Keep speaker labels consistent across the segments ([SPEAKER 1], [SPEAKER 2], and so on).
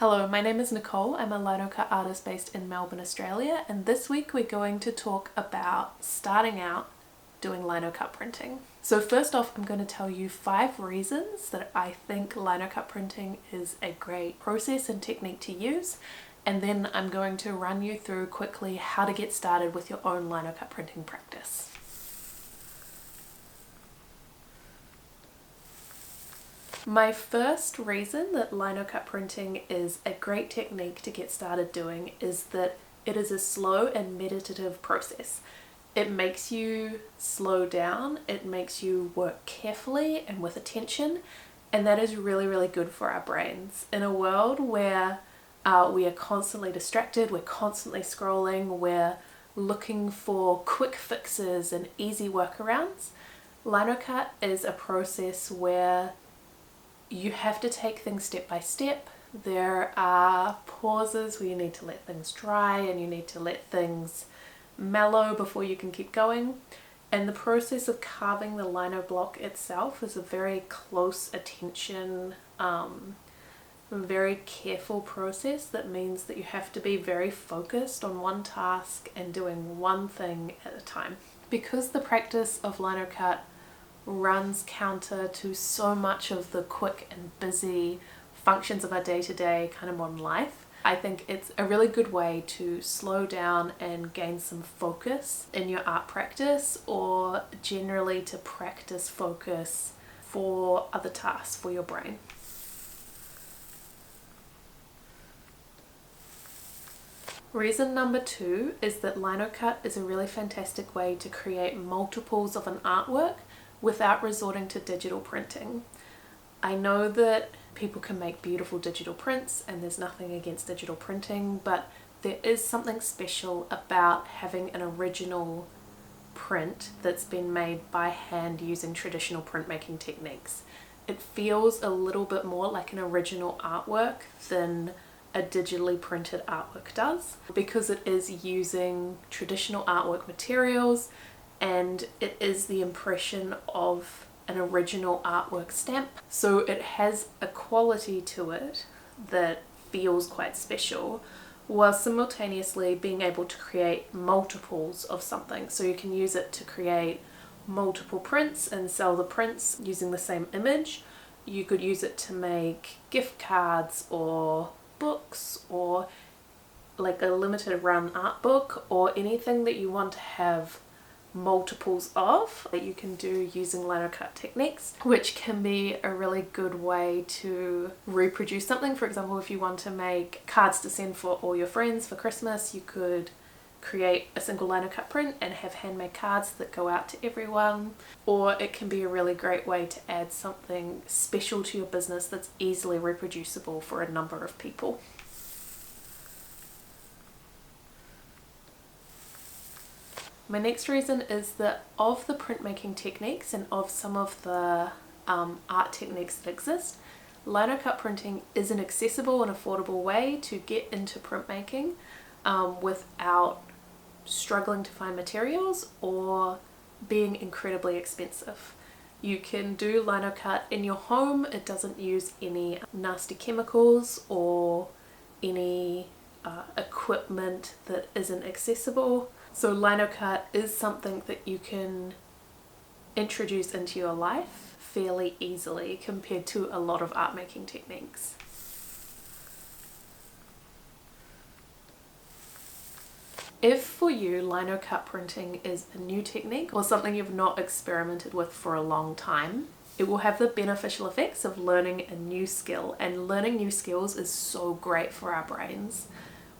[SPEAKER 1] Hello, my name is Nicole. I'm a Linocut artist based in Melbourne, Australia, and this week we're going to talk about starting out doing Linocut printing. So first off, I'm going to tell you 5 reasons that I think Linocut printing is a great process and technique to use, and then I'm going to run you through quickly how to get started with your own Linocut printing practice. My first reason that Linocut printing is a great technique to get started doing is that it is a slow and meditative process. It makes you slow down, it makes you work carefully and with attention, and that is really, really good for our brains. In a world where we are constantly distracted, we're constantly scrolling, we're looking for quick fixes and easy workarounds, Linocut is a process where you have to take things step by step. There are pauses where you need to let things dry and you need to let things mellow before you can keep going. And the process of carving the lino block itself is a very close attention, very careful process that means that you have to be very focused on one task and doing one thing at a time. Because the practice of Linocut runs counter to so much of the quick and busy functions of our day-to-day kind of modern life, I think it's a really good way to slow down and gain some focus in your art practice, or generally to practice focus for other tasks for your brain. Reason number 2 is that Linocut is a really fantastic way to create multiples of an artwork without resorting to digital printing. I know that people can make beautiful digital prints and there's nothing against digital printing, but there is something special about having an original print that's been made by hand using traditional printmaking techniques. It feels a little bit more like an original artwork than a digitally printed artwork does, because it is using traditional artwork materials and it is the impression of an original artwork stamp. So it has a quality to it that feels quite special, while simultaneously being able to create multiples of something. So you can use it to create multiple prints and sell the prints using the same image. You could use it to make gift cards or books, or like a limited run art book, or anything that you want to have multiples of that you can do using Linocut techniques, which can be a really good way to reproduce something. For example, if you want to make cards to send for all your friends for Christmas, you could create a single Linocut print and have handmade cards that go out to everyone. Or it can be a really great way to add something special to your business that's easily reproducible for a number of people. My next reason is that of the printmaking techniques and of some of the art techniques that exist, Linocut printing is an accessible and affordable way to get into printmaking without struggling to find materials or being incredibly expensive. You can do Linocut in your home. It doesn't use any nasty chemicals or any equipment that isn't accessible. So Linocut is something that you can introduce into your life fairly easily compared to a lot of art making techniques. If for you Linocut printing is a new technique or something you've not experimented with for a long time, it will have the beneficial effects of learning a new skill, and learning new skills is so great for our brains.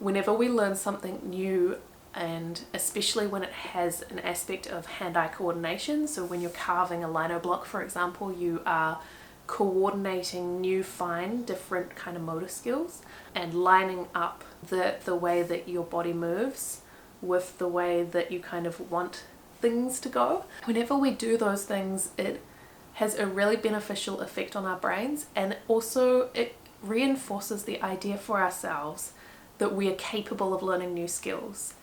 [SPEAKER 1] Whenever we learn something new, and especially when it has an aspect of hand-eye coordination, so when you're carving a lino block, for example, you are coordinating new, fine, different kind of motor skills and lining up the way that your body moves with the way that you kind of want things to go. Whenever we do those things, it has a really beneficial effect on our brains, and also it reinforces the idea for ourselves that we are capable of learning new skills.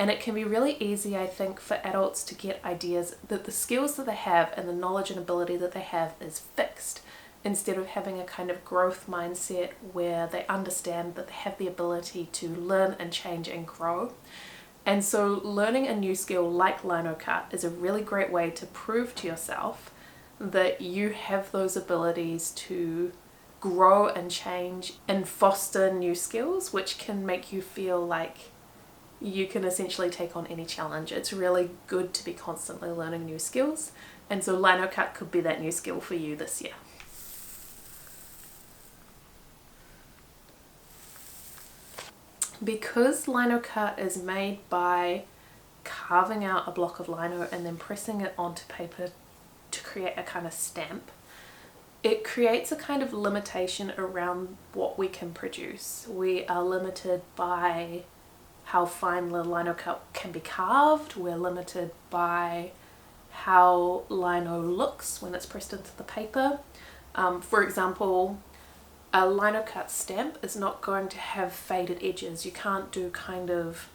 [SPEAKER 1] And it can be really easy, I think, for adults to get ideas that the skills that they have and the knowledge and ability that they have is fixed, instead of having a kind of growth mindset where they understand that they have the ability to learn and change and grow. And so learning a new skill like Linocut is a really great way to prove to yourself that you have those abilities to grow and change and foster new skills, which can make you feel like you can essentially take on any challenge. It's really good to be constantly learning new skills, and so Linocut could be that new skill for you this year. Because Linocut is made by carving out a block of lino and then pressing it onto paper to create a kind of stamp, it creates a kind of limitation around what we can produce. We are limited by how fine the Linocut can be carved. We're limited by how lino looks when it's pressed into the paper. For example, a Linocut stamp is not going to have faded edges. You can't do kind of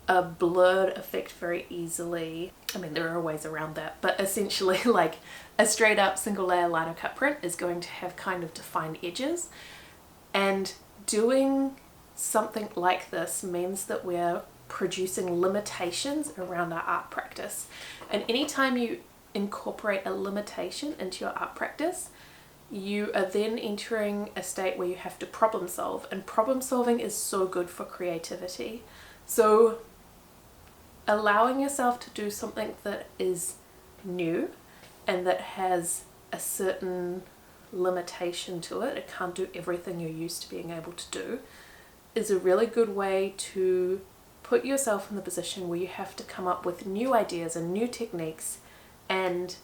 [SPEAKER 1] a blurred effect very easily. I mean, there are ways around that, but essentially like a straight up single layer Linocut print is going to have kind of defined edges, and doing something like this means that we're producing limitations around our art practice. And anytime you incorporate a limitation into your art practice, you are then entering a state where you have to problem solve, and problem solving is so good for creativity. So allowing yourself to do something that is new and that has a certain limitation to it, it can't do everything you're used to being able to do, is a really good way to put yourself in the position where you have to come up with new ideas and new techniques and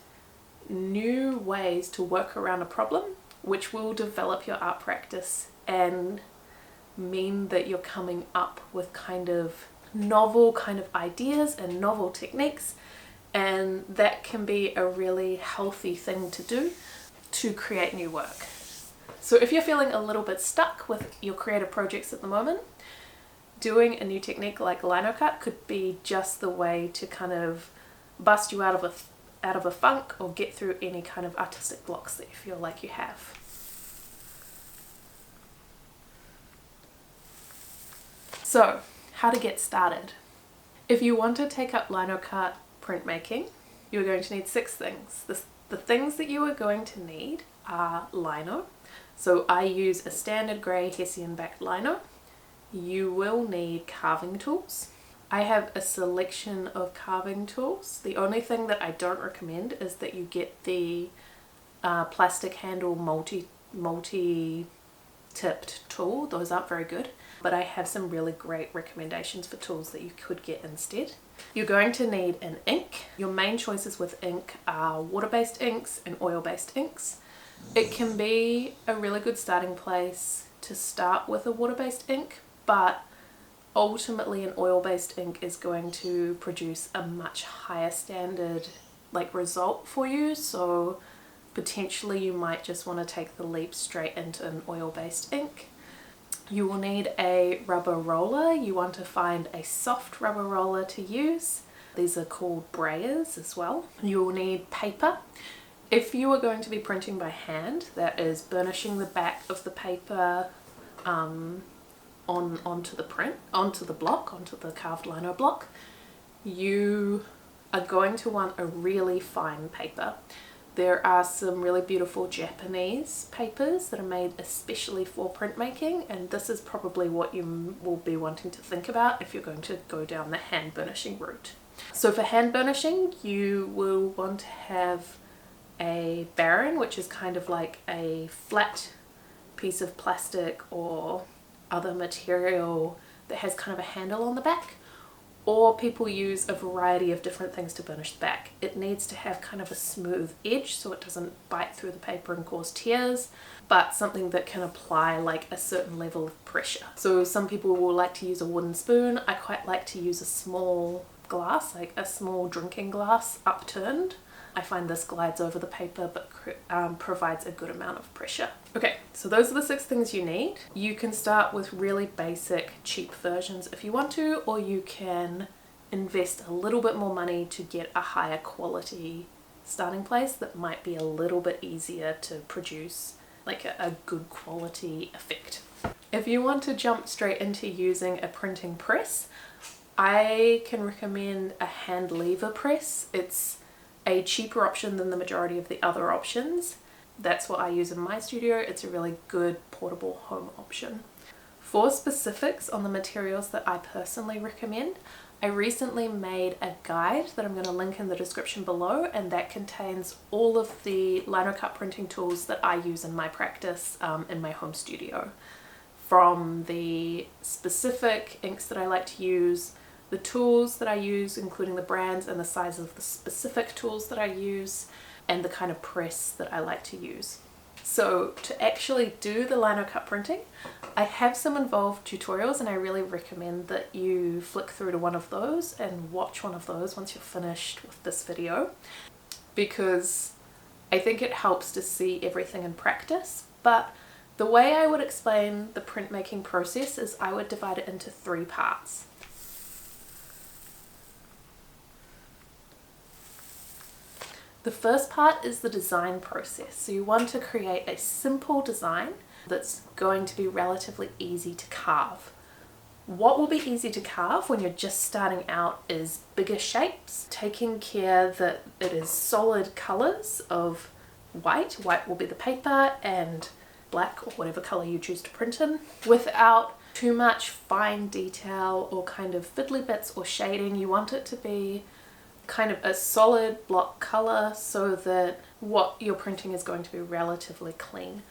[SPEAKER 1] new ways to work around a problem, which will develop your art practice and mean that you're coming up with kind of novel kind of ideas and novel techniques, and that can be a really healthy thing to do to create new work. So if you're feeling a little bit stuck with your creative projects at the moment, doing a new technique like Linocut could be just the way to kind of bust you out of a funk or get through any kind of artistic blocks that you feel like you have. So, how to get started. If you want to take up Linocut printmaking, you're going to need 6 things. The things that you are going to need are lino. So I use a standard grey Hessian backed lino. You will need carving tools. I have a selection of carving tools. The only thing that I don't recommend is that you get the plastic handle multi-tipped tool. Those aren't very good, but I have some really great recommendations for tools that you could get instead. You're going to need an ink. Your main choices with ink are water-based inks and oil-based inks. It can be a really good starting place to start with a water-based ink, but ultimately an oil-based ink is going to produce a much higher standard result for you, so potentially you might just want to take the leap straight into an oil-based ink. You will need a rubber roller. You want to find a soft rubber roller to use. These are called brayers as well. You will need paper. If you are going to be printing by hand, that is burnishing the back of the paper onto the carved lino block, you are going to want a really fine paper. There are some really beautiful Japanese papers that are made especially for printmaking, and this is probably what you will be wanting to think about if you're going to go down the hand burnishing route. So for hand burnishing, you will want to have a baron, which is kind of like a flat piece of plastic or other material that has kind of a handle on the back, or people use a variety of different things to burnish the back. It needs to have kind of a smooth edge so it doesn't bite through the paper and cause tears, but something that can apply a certain level of pressure. So some people will like to use a wooden spoon. I quite like to use a small glass, like a small drinking glass upturned. I find this glides over the paper but provides a good amount of pressure. Okay, so those are the 6 things you need. You can start with really basic, cheap versions if you want to, or you can invest a little bit more money to get a higher quality starting place that might be a little bit easier to produce like a good quality effect. If you want to jump straight into using a printing press, I can recommend a hand lever press. It's a cheaper option than the majority of the other options. That's what I use in my studio. It's a really good portable home option. For specifics on the materials that I personally recommend, I recently made a guide that I'm going to link in the description below, and that contains all of the Linocut printing tools that I use in my practice in my home studio. From the specific inks that I like to use, the tools that I use, including the brands and the size of the specific tools that I use, and the kind of press that I like to use. So to actually do the Linocut printing, I have some involved tutorials, and I really recommend that you flick through to one of those and watch one of those once you're finished with this video, because I think it helps to see everything in practice. But the way I would explain the printmaking process is I would divide it into 3 parts. The first part is the design process. So you want to create a simple design that's going to be relatively easy to carve. What will be easy to carve when you're just starting out is bigger shapes, taking care that it is solid colors of white. White will be the paper, and black or whatever color you choose to print in, without too much fine detail or kind of fiddly bits or shading. You want it to be kind of a solid block color so that what you're printing is going to be relatively clean.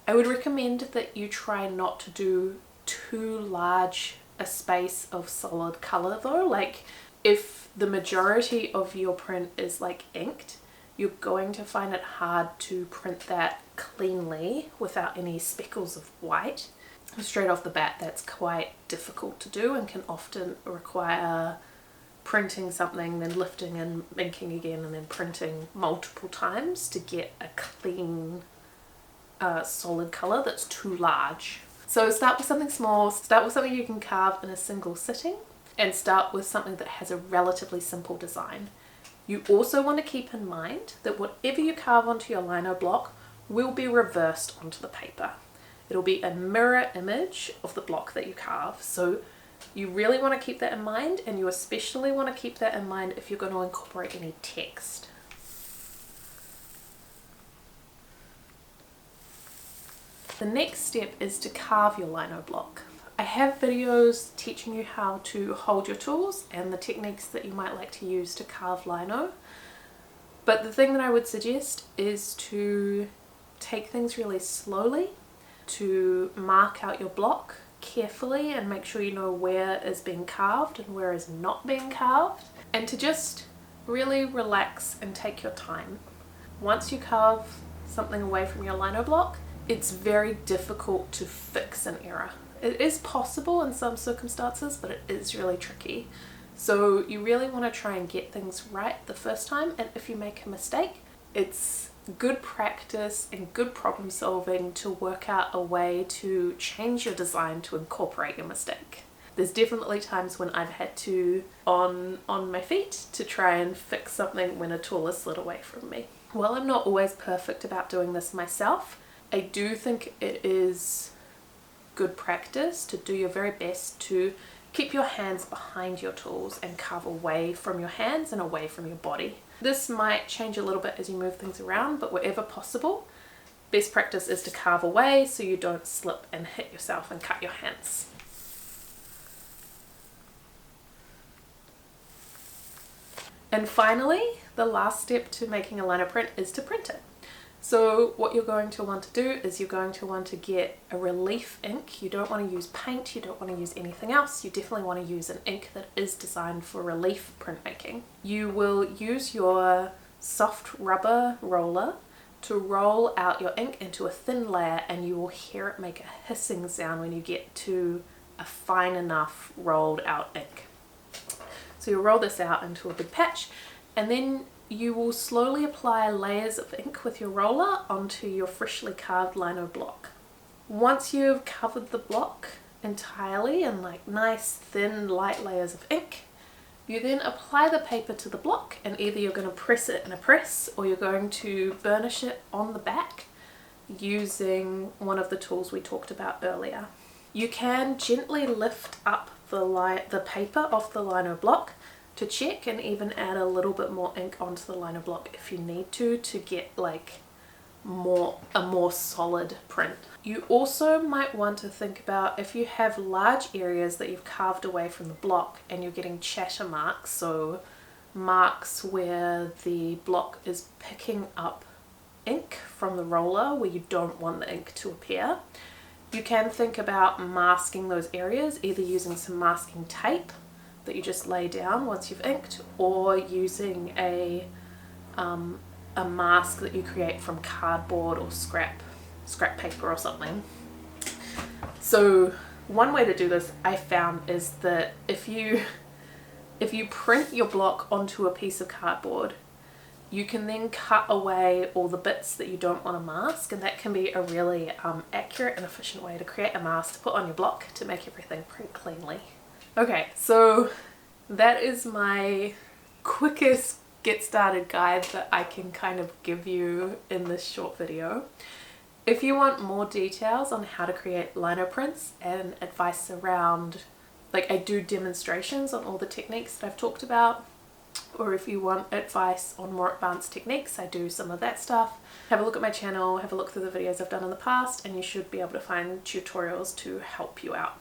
[SPEAKER 1] I would recommend that you try not to do too large a space of solid color though. Like if the majority of your print is like inked, you're going to find it hard to print that cleanly without any speckles of white. Straight off the bat, that's quite difficult to do and can often require printing something, then lifting and inking again, and then printing multiple times to get a clean solid color that's too large. So start with something small, start with something you can carve in a single sitting, and start with something that has a relatively simple design. You also want to keep in mind that whatever you carve onto your lino block will be reversed onto the paper. It'll be a mirror image of the block that you carve. So you really want to keep that in mind, and you especially want to keep that in mind if you're going to incorporate any text. The next step is to carve your lino block. I have videos teaching you how to hold your tools and the techniques that you might like to use to carve lino, but the thing that I would suggest is to take things really slowly, to mark out your block carefully and make sure you know where is being carved and where is not being carved, and to just really relax and take your time. Once you carve something away from your lino block, it's very difficult to fix an error. It is possible in some circumstances, but it is really tricky. So you really want to try and get things right the first time, and if you make a mistake, it's good practice and good problem solving to work out a way to change your design to incorporate your mistake. There's definitely times when I've had to on my feet to try and fix something when a tool has slid away from me. While I'm not always perfect about doing this myself, I do think it is good practice to do your very best to keep your hands behind your tools and carve away from your hands and away from your body. This might change a little bit as you move things around, but wherever possible, best practice is to carve away so you don't slip and hit yourself and cut your hands. And finally, the last step to making a lino print is to print it. So what you're going to want to do is you're going to want to get a relief ink. You don't want to use paint, you don't want to use anything else. You definitely want to use an ink that is designed for relief printmaking. You will use your soft rubber roller to roll out your ink into a thin layer, and you will hear it make a hissing sound when you get to a fine enough rolled out ink. So you'll roll this out into a big patch, and then you will slowly apply layers of ink with your roller onto your freshly carved lino block. Once you've covered the block entirely in like nice thin light layers of ink, You then apply the paper to the block, and either you're going to press it in a press or you're going to burnish it on the back using one of the tools we talked about earlier. You can gently lift up the paper off the lino block to check, and even add a little bit more ink onto the lino block if you need to get like a more solid print. You also might want to think about if you have large areas that you've carved away from the block and you're getting chatter marks, so marks where the block is picking up ink from the roller where you don't want the ink to appear. You can think about masking those areas, either using some masking tape that you just lay down once you've inked, or using a mask that you create from cardboard or scrap paper or something. So one way to do this I found is that if you print your block onto a piece of cardboard, you can then cut away all the bits that you don't want to mask, and that can be a really accurate and efficient way to create a mask to put on your block to make everything print cleanly. Okay, so that is my quickest get started guide that I can kind of give you in this short video. If you want more details on how to create lino prints and advice around, like, I do demonstrations on all the techniques that I've talked about, or if you want advice on more advanced techniques, I do some of that stuff. Have a look at my channel, have a look through the videos I've done in the past, and you should be able to find tutorials to help you out.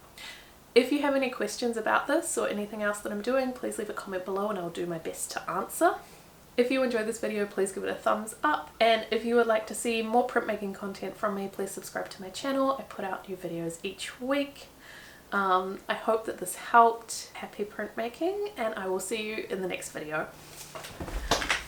[SPEAKER 1] If you have any questions about this or anything else that I'm doing, please leave a comment below and I'll do my best to answer. If you enjoyed this video, please give it a thumbs up, and if you would like to see more printmaking content from me, please subscribe to my channel. I put out new videos each week. I hope that this helped. Happy printmaking, and I will see you in the next video.